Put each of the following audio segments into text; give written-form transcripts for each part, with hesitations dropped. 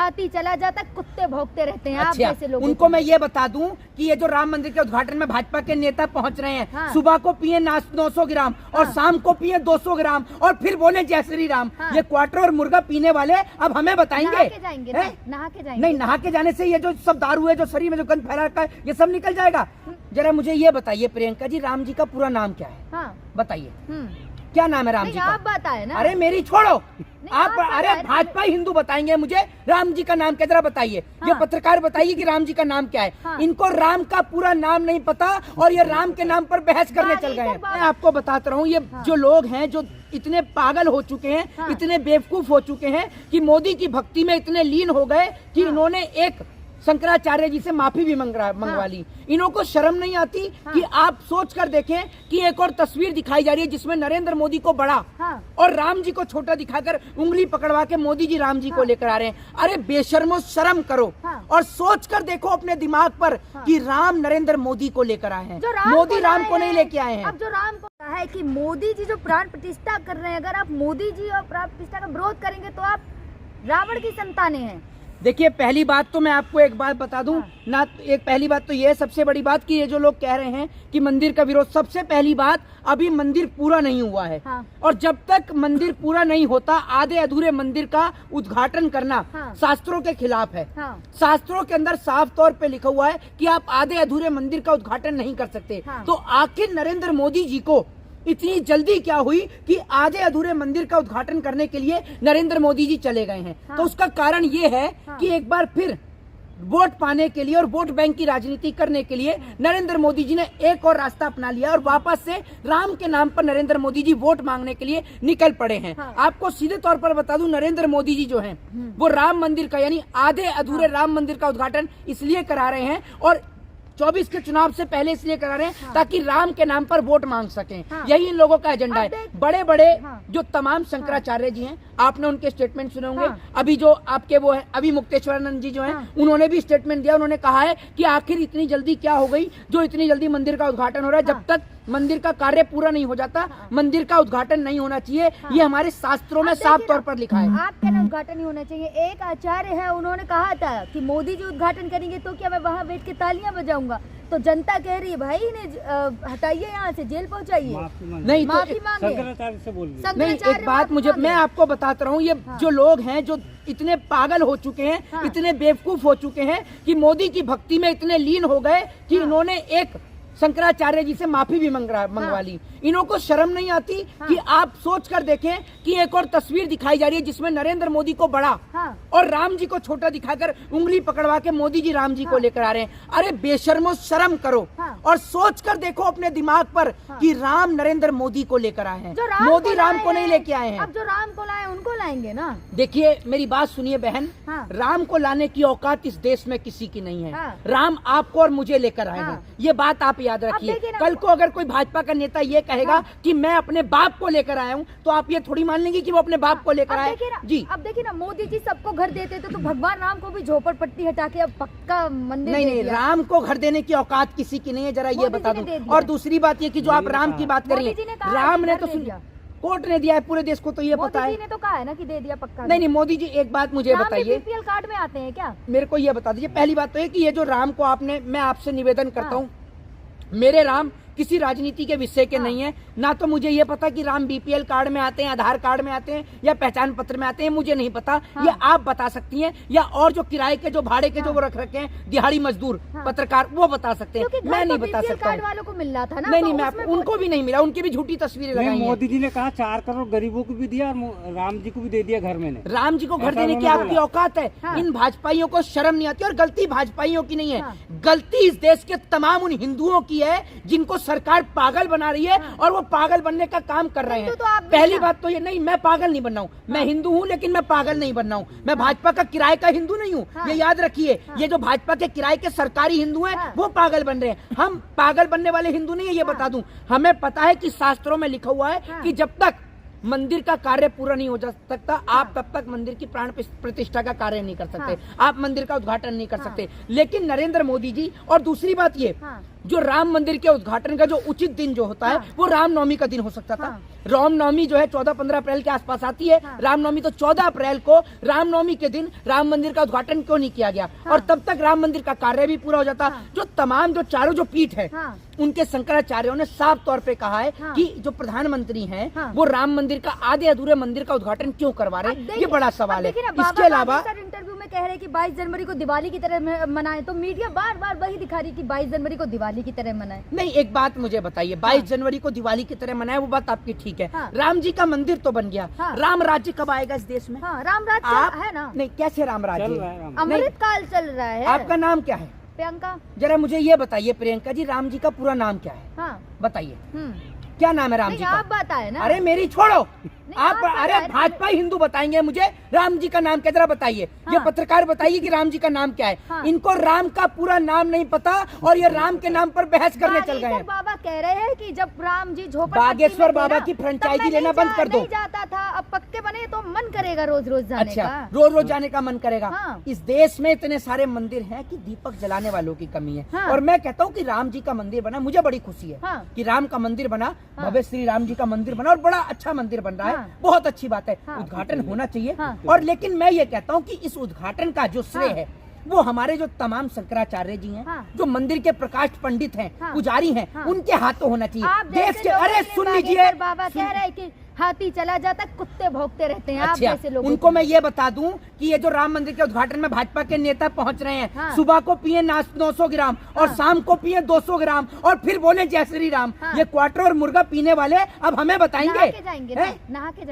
हाथी चला जाता है, कुत्ते भौंकते रहते हैं। आप अच्छा, जैसे लोगों उनको मैं ये बता दूं कि ये जो राम मंदिर के उद्घाटन में भाजपा के नेता पहुंच रहे हैं, हाँ। सुबह को पिए 900 ग्राम और शाम को पिए 200 ग्राम और फिर बोले जय श्री राम। ये क्वार्टर और मुर्गा पीने वाले अब हमें बताएंगे। नहा के जाएंगे, नहा के जाएंगे। नहीं, नहा के जाने से ये जो सब दारू है, जो शरीर में जो गंद फैला रखा है, ये सब निकल जाएगा। जरा मुझे ये बताइए प्रियंका जी, राम जी का पूरा नाम क्या है? हाँ। बताइए क्या नाम है राम जी का? आप बताए ना। अरे मेरी छोड़ो, आप अरे भाजपा हिंदू बताएंगे मुझे राम जी का नाम क्या, जरा बताइए। ये पत्रकार बताइए कि राम जी का नाम क्या है। इनको राम का पूरा नाम नहीं पता और ये राम के नाम पर बहस करने चल गए हैं। मैं आपको बताता रहा हूँ, ये जो लोग हैं जो इतने पागल हो चुके हैं, इतने बेवकूफ हो चुके हैं कि मोदी की भक्ति में इतने लीन हो गए कि इन्होंने एक शंकराचार्य जी से माफी भी मंगवा ली। इन्हों को शर्म नहीं आती कि आप सोच कर देखें कि एक और तस्वीर दिखाई जा रही है जिसमें नरेंद्र मोदी को बड़ा और राम जी को छोटा दिखाकर उंगली पकड़वा के मोदी जी राम जी को लेकर आ रहे हैं। अरे बेशर्मो, शर्म करो और सोच कर देखो अपने दिमाग पर कि राम नरेंद्र मोदी को लेकर आए हैं, मोदी राम को नहीं लेके आए हैं। अब जो राम को कहा है कि मोदी जी जो प्राण प्रतिष्ठा कर रहे हैं, अगर आप मोदी जी और प्राण प्रतिष्ठा का विरोध करेंगे तो आप रावण की संतानें हैं। देखिए, पहली बात तो मैं आपको एक बात बता दूं ना, एक पहली बात तो ये है, सबसे बड़ी बात कि ये जो लोग कह रहे हैं कि मंदिर का विरोध, सबसे पहली बात अभी मंदिर पूरा नहीं हुआ है। और जब तक मंदिर पूरा नहीं होता, आधे अधूरे मंदिर का उद्घाटन करना शास्त्रों के खिलाफ है। शास्त्रों के अंदर साफ तौर पे लिखा हुआ है कि आप आधे अधूरे मंदिर का उद्घाटन नहीं कर सकते। तो आखिर नरेंद्र मोदी जी को इतनी जल्दी क्या हुई कि आधे अधूरे मंदिर का उद्घाटन करने के लिए नरेंद्र मोदी जी चले गए हैं? तो उसका कारण ये है कि एक बार फिर वोट पाने के लिए और वोट बैंक की राजनीति करने के लिए नरेंद्र मोदी जी ने एक और रास्ता अपना लिया और वापस से राम के नाम पर नरेंद्र मोदी जी वोट मांगने के लिए निकल पड़े हैं। आपको सीधे तौर पर बता दूं, नरेंद्र मोदी जी जो हैं वो राम मंदिर का यानी आधे अधूरे राम मंदिर का उद्घाटन इसलिए करा रहे हैं और 24 के चुनाव से पहले इसलिए करा रहे हैं ताकि राम के नाम पर वोट मांग सकें। यही इन लोगों का एजेंडा है। बड़े बड़े जो तमाम शंकराचार्य जी हैं, आपने उनके स्टेटमेंट सुने होंगे। अभी जो आपके वो है, अभी मुक्तेश्वरानंद जी जो हैं, उन्होंने भी स्टेटमेंट दिया। उन्होंने कहा है कि आखिर इतनी जल्दी क्या हो गई जो इतनी जल्दी मंदिर का उद्घाटन हो रहा है। जब तक मंदिर का कार्य पूरा नहीं हो जाता, मंदिर का उद्घाटन नहीं होना चाहिए। ये हमारे शास्त्रों में साफ तौर पर लिखा है। आप कहना उद्घाटन नहीं होना चाहिए। एक आचार्य है, उन्होंने कहा था कि मोदी जी उद्घाटन करेंगे तो क्या मैं वहाँ बैठ के तालियां बजाऊंगा? तो जनता कह रही है भाई इन्हें हटाइए, यहाँ से जेल पहुँचाइए। नहीं, माफी मांगे। नहीं, एक बात मुझे, मैं आपको बताता रहा हूँ, ये जो लोग हैं जो इतने पागल हो चुके हैं, इतने बेवकूफ हो चुके हैं कि मोदी की भक्ति में इतने लीन हो गए कि इन्होंने एक शंकराचार्य जी से माफी भी मंगवा ली। इन्हों को शर्म नहीं आती कि आप सोच कर देखें कि एक और तस्वीर दिखाई जा रही है जिसमें नरेंद्र मोदी को बड़ा और राम जी को छोटा दिखाकर उंगली पकड़वा के मोदी जी राम जी को लेकर आ रहे हैं। अरे बेशर्मो, शर्म करो और सोच कर देखो अपने दिमाग पर कि राम नरेंद्र मोदी को लेकर आए हैं, मोदी राम को नहीं लेके आए हैं। अब जो राम को लाए उनको लाएंगे ना। देखिए, मेरी बात सुनिए बहन, राम को लाने की औकात इस देश में किसी की नहीं है। राम आपको और मुझे लेकर आए हैं, ये बात आप याद रखिए। कल को अगर कोई भाजपा का नेता ये कहेगा कि मैं अपने बाप को लेकर आया हूँ, तो आप ये थोड़ी मान लेंगे कि वो अपने बाप को लेकर आए। जी, अब देखिए ना, मोदी जी सबको घर देते थे, तो भगवान राम को भी झोपड़पट्टी हटा के अब पक्का मंदिर नहीं, राम को घर देने की औकात किसी की नहीं है, जरा ये बता दूं। और दूसरी बात ये कि जो आप राम की बात कर रही है, राम ने तो कोर्ट ने दिया है, पूरे देश को तो ये पता है। मोदी जी ने तो कहा है ना कि दे दिया पक्का। नहीं, मोदी जी, एक बात मुझे बताइए, बीपीएल कार्ड में आते हैं क्या? मेरे को ये बता दीजिए। पहली बात तो है कि ये जो राम को आपने, मैं आपसे निवेदन करता हूँ, मेरे राम किसी राजनीति के विषय के नहीं है। ना तो मुझे ये पता कि राम बीपीएल कार्ड में आते हैं, आधार कार्ड में आते हैं या पहचान पत्र में आते हैं, मुझे नहीं पता। ये आप बता सकती हैं या और जो किराए के, जो भाड़े के जो वो रख रखे हैं दिहाड़ी मजदूर पत्रकार, वो बता सकते हैं। मैं नहीं बता सकता। कार्ड वालों को मिल रहा था ना। नहीं, मैं उनको भी नहीं मिला, उनकी भी झूठी तस्वीरें लगाई। मोदी जी ने कहा 4 करोड़ गरीबों को भी दिया और राम जी को भी दे दिया घर में। राम जी को घर देने की आपकी औकात है? इन भाजपाइयों को शर्म नहीं आती। और गलती भाजपाइयों की नहीं है, गलती इस देश के तमाम उन हिंदुओं की है जिनको सरकार पागल बना रही है और वो पागल बनने का काम कर रहे हैं। पहली बात तो ये, नहीं, मैं पागल नहीं बनना हूँ। मैं हिंदू हूँ लेकिन मैं पागल नहीं बनना हूँ। मैं भाजपा का किराए का हिंदू नहीं हूँ, ये याद रखिए। ये जो भाजपा के किराए के सरकारी हिंदू हैं वो पागल बन रहे हैं। हम पागल बनने वाले हिंदू नहीं है, ये बता दूं। हमें पता है कि शास्त्रों में लिखा हुआ है कि जब तक मंदिर का कार्य पूरा नहीं हो जा सकता, आप तब तक मंदिर की प्राण प्रतिष्ठा का कार्य नहीं कर सकते, आप मंदिर का उद्घाटन नहीं कर सकते। लेकिन नरेंद्र मोदी जी, और दूसरी बात ये जो राम मंदिर के उद्घाटन का जो उचित दिन जो होता है वो रामनवमी का दिन हो सकता था। रामनवमी जो है 14-15 अप्रैल के आसपास आती है। रामनवमी तो 14 अप्रैल को रामनवमी के दिन राम मंदिर का उद्घाटन क्यों नहीं किया गया? और तब तक राम मंदिर का कार्य भी पूरा हो जाता। जो तमाम जो चारों जो पीठ है उनके शंकराचार्यों ने साफ तौर पे कहा है कि जो प्रधानमंत्री हैं वो राम मंदिर का आधे अधूरे मंदिर का उद्घाटन क्यों करवा रहे हैं, ये बड़ा सवाल है। इसके अलावा इंटरव्यू में कह रहे हैं कि 22 जनवरी को दिवाली की तरह मनाए, तो मीडिया बार बार वही दिखा रही कि 22 जनवरी को दिवाली की तरह मनाए। नहीं, एक बात मुझे बताइए, 22 जनवरी को दिवाली की तरह मनाए वो बात आपकी ठीक है। राम जी का मंदिर तो बन गया, राम राज्य कब आएगा इस देश में? राम राज्य है ना? नहीं, कैसे राम राज्य? अमृत काल चल रहा है। आपका नाम क्या है? प्रियंका। जरा मुझे ये बताइए प्रियंका जी, राम जी का पूरा नाम क्या है? बताइए क्या नाम है राम जी का? आप बताए ना। अरे मेरी छोड़ो, आप अरे भाजपा हिंदू बताएंगे मुझे राम जी का नाम क्या? जरा बताइए, ये पत्रकार बताइए कि राम जी का नाम क्या है। इनको राम का पूरा नाम नहीं पता और ये राम के नाम पर बहस करने चल गए हैं। बाबा कह रहे हैं कि जब राम जी झोपड़पट्टी बागेश्वर बाबा की फ्रेंचाइजी लेना बंद कर दो। नहीं जाता था, अब पक्के बने तो मन करेगा रोज रोज जाने अच्छा, का। रोज रोज जाने का मन करेगा। इस देश में इतने सारे मंदिर हैं कि दीपक जलाने वालों की कमी है। और मैं कहता हूँ कि राम जी का मंदिर बना, मुझे बड़ी खुशी है कि राम का मंदिर बना, भव्य श्री राम जी का मंदिर बना और बड़ा अच्छा मंदिर बन रहा है, बहुत अच्छी बात है। उद्घाटन होना चाहिए। और लेकिन मैं ये कहता हूँ कि इस उद्घाटन का जो श्रेय है वो हमारे जो तमाम शंकराचार्य जी हैं, जो मंदिर के प्रकाश पंडित हैं, पुजारी हैं, उनके हाथों होना चाहिए। देश के अरे सुन लीजिए, बाबा कह रहे हैं कि हाथी चला जाता कुत्ते भौंकते रहते हैं। अच्छा, आप जैसे लोगों उनको मैं ये बता दूं कि ये जो राम मंदिर के उद्घाटन में भाजपा के नेता पहुंच रहे हैं, सुबह को पिए 900 ग्राम और शाम को पिए 200 ग्राम और फिर बोले जय श्री राम। ये क्वार्टर और मुर्गा पीने वाले अब हमें बताएंगे? नहा के जाएंगे।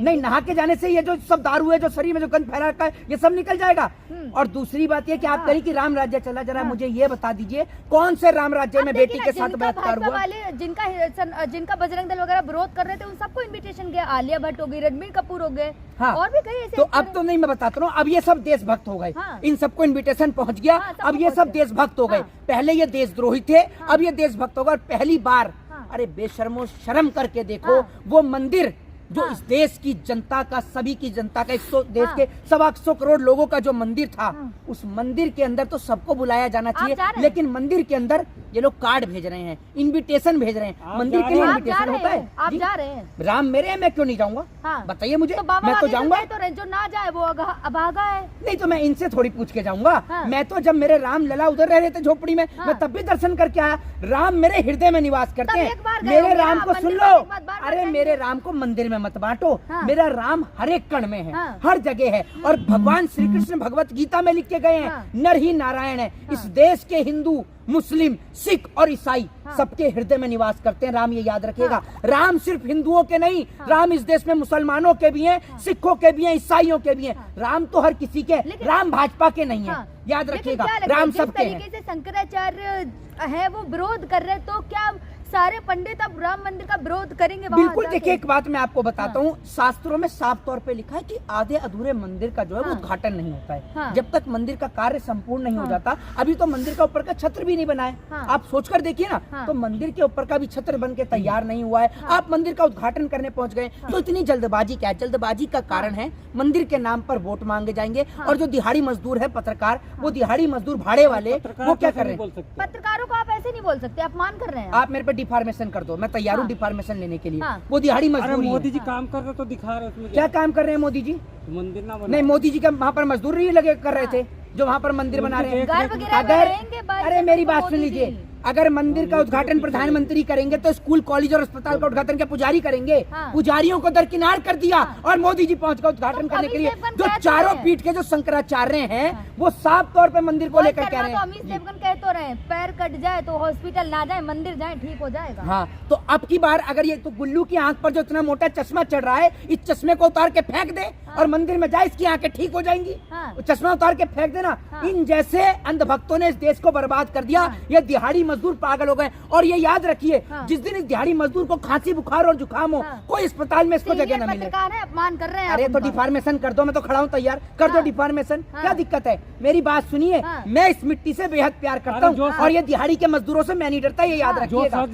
नहीं, नहा के जाने से ये जो सब दारू है, जो शरीर में जो गंद फैला रखा है, ये सब निकल जाएगा। और दूसरी बात ये कि आप कहीं कि राम राज्य चला, जरा मुझे ये बता दीजिए कौन से राम राज्य में बेटी के साथ बलात्कार हुआ? जिनका बजरंग दल वगैरह विरोध कर रहे थे उन सबको इन्विटेशन गया। आलिया भट्ट हो गई, रणबीर कपूर हो गए, और भी कई ऐसे। तो अब तो नहीं, मैं बताता हूँ, अब ये सब देशभक्त हो गए। इन सबको इन्विटेशन पहुंच गया। अब ये सब देशभक्त हो गए। पहले ये देशद्रोही थे, अब ये देशभक्त हो गए। पहली बार अरे बेशर्मो, शर्म करके देखो, वो मंदिर जो इस देश की जनता का, सभी की जनता का, देश के 125 करोड़ लोगों का जो मंदिर था, उस मंदिर के अंदर तो सबको बुलाया जाना चाहिए। लेकिन मंदिर के अंदर ये लोग कार्ड भेज रहे हैं, इन्विटेशन भेज रहे हैं। मंदिर के लिए इन्विटेशन होता है। आप जा रहे हैं? राम मेरे हैं, मैं क्यों नहीं जाऊंगा? बताइए मुझे। मैं तो जाऊंगा। जो ना जाए वो अभागा है। नहीं तो मैं इनसे थोड़ी पूछ के जाऊंगा। मैं तो जब मेरे राम लला उधर रह रहे थे झोपड़ी में, मैं तब भी दर्शन करके आया। राम मेरे हृदय में निवास करते हैं। मेरे राम को सुन लो, अरे मेरे राम को मंदिर में मत बांटो। मेरा राम हर एक कण में है, हर जगह है। और भगवान श्री कृष्ण भगवत गीता में लिख के गए हैं, नर ही नारायण है। इस देश के हिंदू, मुस्लिम, सिख और ईसाई सबके हृदय में निवास करते हैं। राम ये याद रखिएगा। राम सिर्फ हिंदुओं के नहीं, राम इस देश में मुसलमानों के भी हैं, सिखों के भी हैं, ईसाइयों के भी हैं। राम तो हर किसी के, राम भाजपा के नहीं है, याद रखिएगा। राम सबके हैं। तरीके से शंकराचार्य है वो विरोध कर रहे, तो क्या सारे पंडित अब राम मंदिर का विरोध करेंगे? बिल्कुल। देखिए, एक बात मैं आपको बताता हूँ, शास्त्रों में साफ तौर पे लिखा है कि आधे अधूरे मंदिर का जो है वो उद्घाटन नहीं होता है जब तक मंदिर का कार्य संपूर्ण नहीं हो जाता। अभी तो मंदिर का ऊपर का छत्र भी नहीं बना है। आप सोचकर देखिए ना, तो मंदिर के ऊपर का भी छत्र बन के तैयार नहीं हुआ है। आप मंदिर का उद्घाटन करने पहुंच गए, तो इतनी जल्दबाजी क्या है? जल्दबाजी का कारण है मंदिर के नाम पर वोट मांगे जाएंगे। और जो दिहाड़ी मजदूर है, पत्रकार, वो दिहाड़ी मजदूर भाड़े वाले, वो क्या कर रहे हैं? पत्रकारों को आप ऐसे नहीं बोल सकते, अपमान कर रहे हैं। आप मेरे पे डिफॉर्मेशन कर दो, मैं तैयार हूँ डिफॉर्मेशन लेने के लिए। वो दिहाड़ी मजदूर। मोदी जी काम कर रहे तो दिखा रहे हैं। क्या काम कर रहे हैं मोदी जी? मंदिर ना बना। नहीं, मोदी जी का वहाँ पर मजदूर नहीं लगे कर रहे थे, जो वहाँ पर मंदिर बना रहे हैं। अरे मेरी बात सुन लीजिए, अगर मंदिर का उद्घाटन प्रधानमंत्री करेंगे तो स्कूल, कॉलेज और अस्पताल का उद्घाटन क्या पुजारी करेंगे? पुजारियों को दरकिनार कर दिया और मोदी जी पहुंच गए उद्घाटन करने के लिए। जो चारों पीठ के जो शंकराचार्य हैं, वो साफ तौर पे मंदिर को लेकर कह रहे हैं। अमित देवगन कह तो रहे हैं, पैर कट जाए तो हॉस्पिटल ना जाए, मंदिर जाए, ठीक हो जाएगा। हाँ, तो अब की बार अगर ये तो गुल्लू की आंख पर जो इतना मोटा चश्मा चढ़ रहा है, इस चश्मे को उतार के फेंक दे और मंदिर में जाए, इसकी आंखें ठीक हो जाएंगी। चश्मा उतार के फेंक देना। इन जैसे अंधभक्तों ने इस देश को बर्बाद कर दिया। ये दिहाड़ी मजदूर पागल हो गए। और ये याद रखिए, जिस दिन इस दिहाड़ी मजदूर को खांसी, बुखार और जुकाम हो, कोई अस्पताल में इसको जगह न मिले। अपमान कर रहे हैं। अरे तो डिफॉर्मेशन कर दो, मैं तो खड़ा हूँ तैयार, कर दो डिफॉर्मेशन। क्या दिक्कत है? मेरी बात सुनिए, मैं इस मिट्टी से बेहद प्यार करता हूँ और ये दिहाड़ी के मजदूरों से मैं नहीं डरता, ये याद रखिएगा।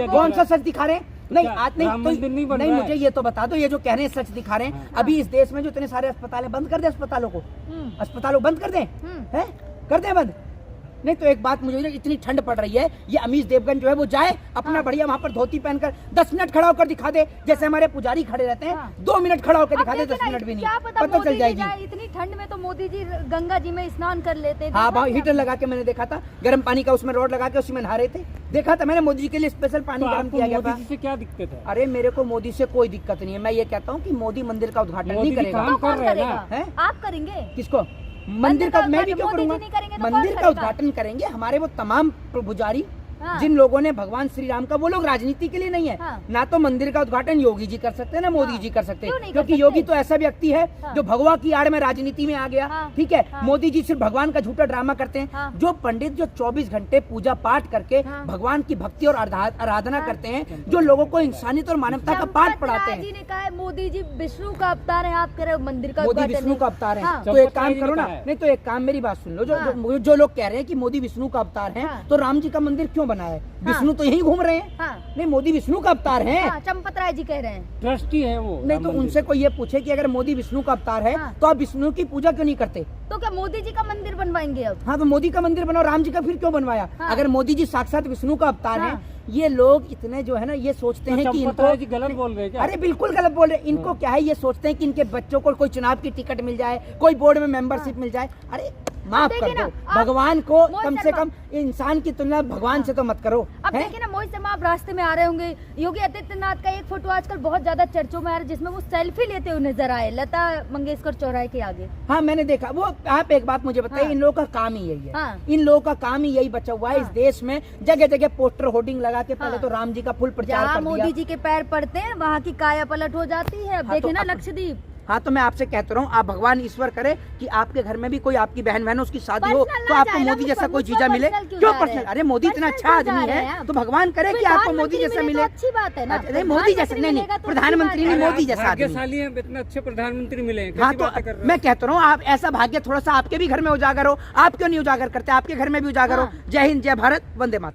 कौन सा सच दिखा रहे हैं? नहीं, आज नहीं, मुझे ये तो बता दो, ये जो कह रहे हैं सच दिखा रहे हैं। अभी इस देश में जो इतने सारे अस्पताल है, बंद कर दे अस्पतालों को, अस्पतालों बंद कर दें, कर दें बंद। नहीं तो एक बात मुझे, इतनी ठंड पड़ रही है, ये अमीश देवगन जो है वो जाए अपना बढ़िया वहाँ पर धोती पहनकर 10 मिनट खड़ा होकर दिखा दे, जैसे हमारे पुजारी खड़े रहते हैं 2 मिनट खड़ा होकर दिखा दे, 10 मिनट भी नहीं, पता चल जाएगी। इतनी ठंड में तो मोदी जी गंगा जी में स्नान कर लेते हैं। हाँ, हीटर लगा के मैंने देखा था, गर्म पानी का उसमें रॉड लगा के उसी में नहा रहे थे, देखा था मैंने, मोदी जी के लिए स्पेशल पानी गर्म किया गया था। मोदी जी से क्या दिक्कत है? अरे मेरे को मोदी से कोई दिक्कत नहीं है, मैं ये कहता हूँ कि मोदी मंदिर का उद्घाटन नहीं करेगा। काम कर रहे हैं ना, आप करेंगे? किसको? मंदिर का? मैं भी क्यों करूंगा? तो मंदिर का उद्घाटन करेंगे हमारे वो तमाम पुजारी जिन लोगों ने भगवान श्री राम का, वो लोग राजनीति के लिए नहीं है ना, तो मंदिर का उद्घाटन योगी जी कर सकते हैं ना मोदी जी कर सकते हैं, क्योंकि योगी तो ऐसा व्यक्ति है जो भगवा की आड़ में राजनीति में आ गया। ठीक है, मोदी जी सिर्फ भगवान का झूठा ड्रामा करते हैं। जो पंडित जो 24 घंटे पूजा पाठ करके भगवान की भक्ति और आराधना करते हैं, जो लोगों को इंसानियत और मानवता का पाठ पढ़ाते हैं। जी ने कहा है मोदी जी विष्णु का अवतार है, आप कह रहे हो मंदिर का मोदी विष्णु का अवतार है, तो एक काम करो ना, नहीं तो एक काम, मेरी बात सुन लो, जो लोग कह रहे हैं कि मोदी विष्णु का अवतार है, तो राम जी का मंदिर क्यों बनाया है? विष्णु तो यही घूम रहे हैं। नहीं, मोदी विष्णु का अवतार है। चंपत राय जी कह रहे हैं, ट्रस्टी है वो। नहीं तो उनसे कोई ये पूछे कि अगर मोदी विष्णु का अवतार है तो आप विष्णु की पूजा क्यों नहीं करते? तो क्या मोदी जी का मंदिर बनवाएंगे अब? हाँ, तो मोदी का मंदिर बनाओ, राम जी का फिर क्यों बनवाया? अगर मोदी जी साक्षात विष्णु का अवतार है, ये लोग इतने जो है ना, ये सोचते हैं कि इनको गलत बोल रहे हैं क्या? अरे बिल्कुल गलत बोल रहे हैं। इनको क्या है, ये सोचते हैं कि इनके बच्चों को कोई चुनाव की टिकट मिल जाए, कोई बोर्ड में मेंबरशिप मिल जाए। अरे माफ कर दो, भगवान को कम से कम इंसान की तुलना भगवान से तो मत करो। अब देखिए ना मोहित शर्मा, आप रास्ते में आ रहे होंगे, योगी आदित्यनाथ का एक फोटो आजकल बहुत ज्यादा चर्चों में आ रहा है, जिसमें वो सेल्फी लेते हुए नजर आए लता मंगेशकर चौराहे के आगे। हाँ, मैंने देखा वो। आप एक बात मुझे बताइए, इन लोगों का काम ही यही है, इन लोगों का काम ही यही बचा हुआ है इस देश में। जगह जगह पोस्टर होर्डिंग लगा के पहले तो राम जी का फुल प्रचार कर दिया। मोदी जी के पैर पड़ते हैं, वहाँ की काया पलट हो जाती है। अब देखे ना लक्षद्वीप। हाँ, तो मैं आपसे कहता रहा हूँ, आप भगवान ईश्वर करे कि आपके घर में भी कोई आपकी बहन उसकी शादी हो, तो आपको मोदी जैसा कोई चीजा मिले। क्यों पर्सनल? अरे मोदी इतना अच्छा आदमी है, तो भगवान करे कि आपको मोदी जैसा मिले। अच्छी बात है ना। नहीं, मोदी जैसा नहीं, प्रधानमंत्री नहीं, मोदी जैसा आदमी। भाग्यशाली हैं, इतने अच्छे प्रधानमंत्री मिले हैं। हाँ, तो मैं कहता रहा हूँ, आप ऐसा भाग्य थोड़ा सा आपके भी घर में उजागर हो। आप क्यों नहीं उजागर करते? आपके घर में भी उजागर हो। जय हिंद, जय भारत, वंदे मातरम।